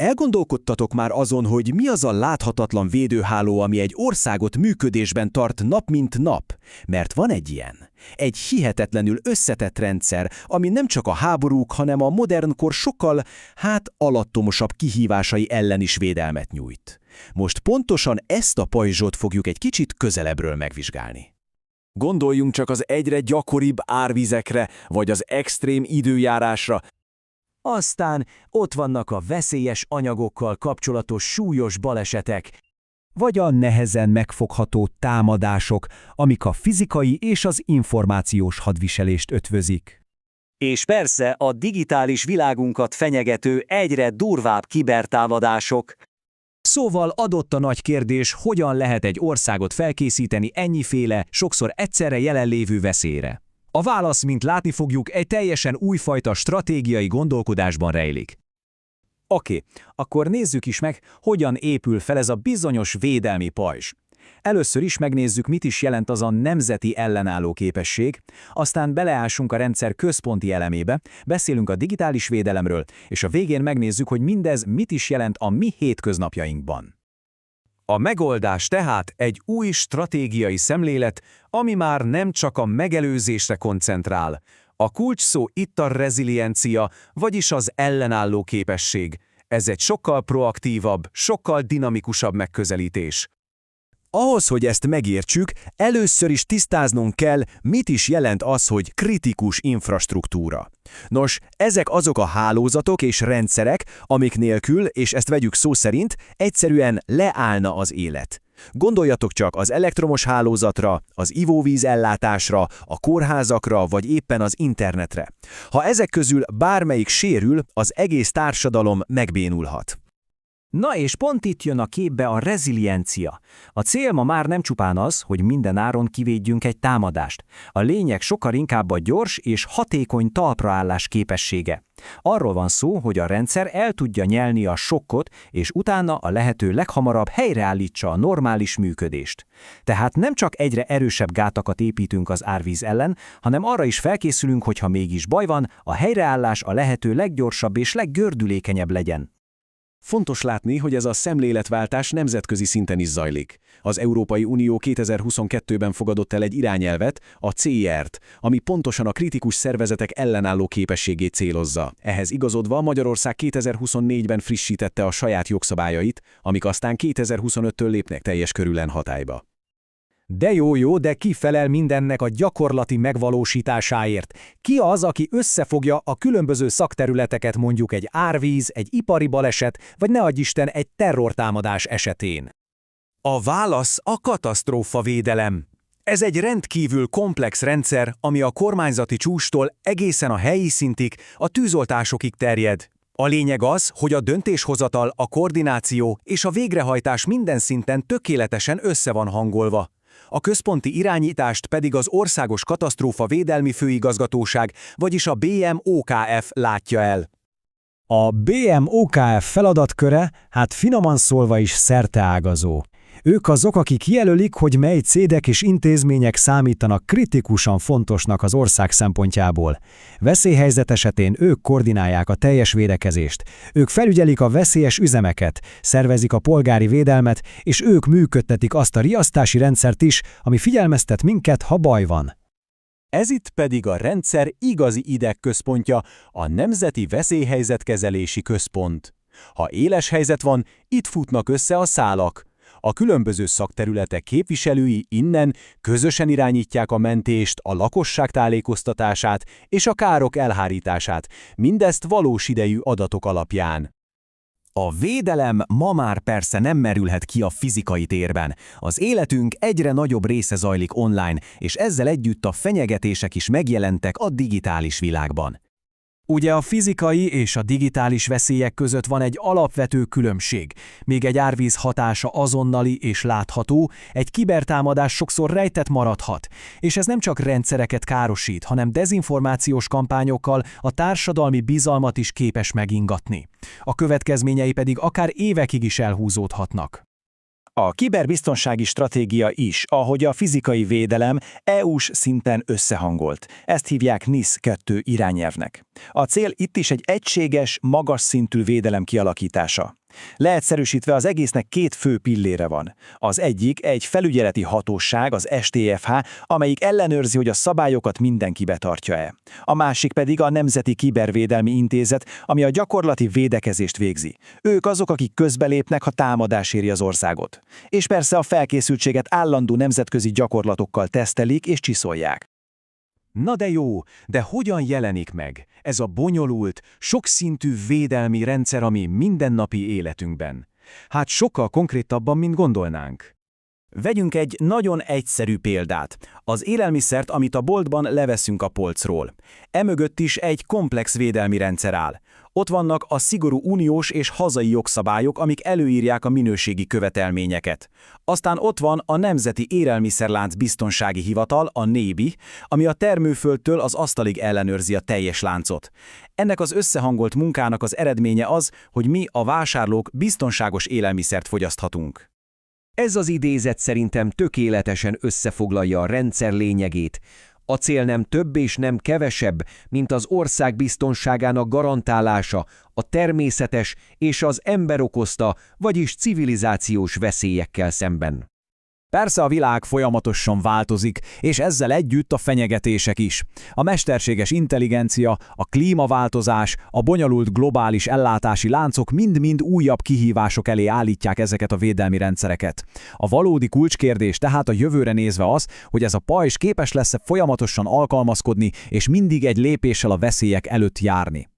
Elgondolkodtatok már azon, hogy mi az a láthatatlan védőháló, ami egy országot működésben tart nap mint nap? Mert van egy ilyen. Egy hihetetlenül összetett rendszer, ami nem csak a háborúk, hanem a modern kor sokkal, alattomosabb kihívásai ellen is védelmet nyújt. Most pontosan ezt a pajzsot fogjuk egy kicsit közelebbről megvizsgálni. Gondoljunk csak az egyre gyakoribb árvizekre, vagy az extrém időjárásra. Aztán ott vannak a veszélyes anyagokkal kapcsolatos súlyos balesetek, vagy a nehezen megfogható támadások, amik a fizikai és az információs hadviselést ötvözik. és persze a digitális világunkat fenyegető egyre durvább kibertámadások. Szóval adott a nagy kérdés, hogyan lehet egy országot felkészíteni ennyiféle, sokszor egyszerre jelenlévő veszélyre. A válasz, mint látni fogjuk, egy teljesen újfajta stratégiai gondolkodásban rejlik. Oké, akkor nézzük is meg, hogyan épül fel ez a bizonyos védelmi pajzs. Először is megnézzük, mit is jelent az a nemzeti ellenálló képesség, aztán beleásunk a rendszer központi elemébe, beszélünk a digitális védelemről, és a végén megnézzük, hogy mindez mit is jelent a mi hétköznapjainkban. A megoldás tehát egy új stratégiai szemlélet, ami már nem csak a megelőzésre koncentrál. A kulcs szó itt a reziliencia, vagyis az ellenálló képesség. Ez egy sokkal proaktívabb, sokkal dinamikusabb megközelítés. Ahhoz, hogy ezt megértsük, először is tisztáznunk kell, mit is jelent az, hogy kritikus infrastruktúra. Nos, ezek azok a hálózatok és rendszerek, amik nélkül, és ezt vegyük szó szerint, egyszerűen leállna az élet. Gondoljatok csak az elektromos hálózatra, az ivóvíz ellátásra, a kórházakra, vagy éppen az internetre. Ha ezek közül bármelyik sérül, az egész társadalom megbénulhat. Na és pont itt jön a képbe a reziliencia. A cél ma már nem csupán az, hogy minden áron kivédjünk egy támadást. A lényeg sokkal inkább a gyors és hatékony talpraállás képessége. Arról van szó, hogy a rendszer el tudja nyelni a sokkot, és utána a lehető leghamarabb helyreállítsa a normális működést. Tehát nem csak egyre erősebb gátakat építünk az árvíz ellen, hanem arra is felkészülünk, hogyha mégis baj van, a helyreállás a lehető leggyorsabb és leggördülékenyebb legyen. Fontos látni, hogy ez a szemléletváltás nemzetközi szinten is zajlik. Az Európai Unió 2022-ben fogadott el egy irányelvet, a CIR-t, ami pontosan a kritikus szervezetek ellenálló képességét célozza. Ehhez igazodva Magyarország 2024-ben frissítette a saját jogszabályait, amik aztán 2025-től lépnek teljes körűen hatályba. De jó, de ki felel mindennek a gyakorlati megvalósításáért? Ki az, aki összefogja a különböző szakterületeket mondjuk egy árvíz, egy ipari baleset, vagy ne adj Isten egy terrortámadás esetén? A válasz a katasztrófavédelem. Ez egy rendkívül komplex rendszer, ami a kormányzati csúcstól egészen a helyi szintig, a tűzoltásokig terjed. A lényeg az, hogy a döntéshozatal, a koordináció és a végrehajtás minden szinten tökéletesen össze van hangolva. A központi irányítást pedig az Országos Katasztrófa Védelmi Főigazgatóság, vagyis a BMOKF látja el. A BMOKF feladatköre, finoman szólva is szerteágazó. Ők azok, akik jelölik, hogy mely cégek és intézmények számítanak kritikusan fontosnak az ország szempontjából. Veszélyhelyzet esetén ők koordinálják a teljes védekezést, ők felügyelik a veszélyes üzemeket, szervezik a polgári védelmet, és ők működtetik azt a riasztási rendszert is, ami figyelmeztet minket, ha baj van. Ez itt pedig a rendszer igazi idegközpontja, a Nemzeti Veszélyhelyzetkezelési Központ. Ha éles helyzet van, itt futnak össze a szálak. A különböző szakterületek képviselői innen közösen irányítják a mentést, a lakosság tájékoztatását és a károk elhárítását, mindezt valós idejű adatok alapján. A védelem ma már persze nem merülhet ki a fizikai térben. Az életünk egyre nagyobb része zajlik online, és ezzel együtt a fenyegetések is megjelentek a digitális világban. Ugye a fizikai és a digitális veszélyek között van egy alapvető különbség. Még egy árvíz hatása azonnali és látható, egy kibertámadás sokszor rejtett maradhat. És ez nem csak rendszereket károsít, hanem dezinformációs kampányokkal a társadalmi bizalmat is képes megingatni. A következményei pedig akár évekig is elhúzódhatnak. A kiberbiztonsági stratégia is, ahogy a fizikai védelem EU-s szinten összehangolt. Ezt hívják NIS 2 irányelvnek. A cél itt is egy egységes, magas szintű védelem kialakítása. Leegyszerűsítve az egésznek két fő pillére van. Az egyik egy felügyeleti hatóság, az STFH, amelyik ellenőrzi, hogy a szabályokat mindenki betartja-e. A másik pedig a Nemzeti Kibervédelmi Intézet, ami a gyakorlati védekezést végzi. Ők azok, akik közbelépnek, ha támadás éri az országot. És persze a felkészültséget állandó nemzetközi gyakorlatokkal tesztelik és csiszolják. Na de jó, de hogyan jelenik meg ez a bonyolult, sokszintű védelmi rendszer a mi mindennapi életünkben? Hát sokkal konkrétabban, mint gondolnánk. Vegyünk egy nagyon egyszerű példát. Az élelmiszert, amit a boltban leveszünk a polcról. Emögött is egy komplex védelmi rendszer áll. Ott vannak a szigorú uniós és hazai jogszabályok, amik előírják a minőségi követelményeket. Aztán ott van a Nemzeti Élelmiszerlánc Biztonsági Hivatal, a NÉBI, ami a termőföldtől az asztalig ellenőrzi a teljes láncot. Ennek az összehangolt munkának az eredménye az, hogy mi, a vásárlók biztonságos élelmiszert fogyaszthatunk. Ez az idézet szerintem tökéletesen összefoglalja a rendszer lényegét. A cél nem több és nem kevesebb, mint az ország biztonságának garantálása a természetes és az ember okozta, vagyis civilizációs veszélyekkel szemben. Persze a világ folyamatosan változik, és ezzel együtt a fenyegetések is. A mesterséges intelligencia, a klímaváltozás, a bonyolult globális ellátási láncok mind-mind újabb kihívások elé állítják ezeket a védelmi rendszereket. A valódi kulcskérdés tehát a jövőre nézve az, hogy ez a pajzs képes lesz-e folyamatosan alkalmazkodni és mindig egy lépéssel a veszélyek előtt járni.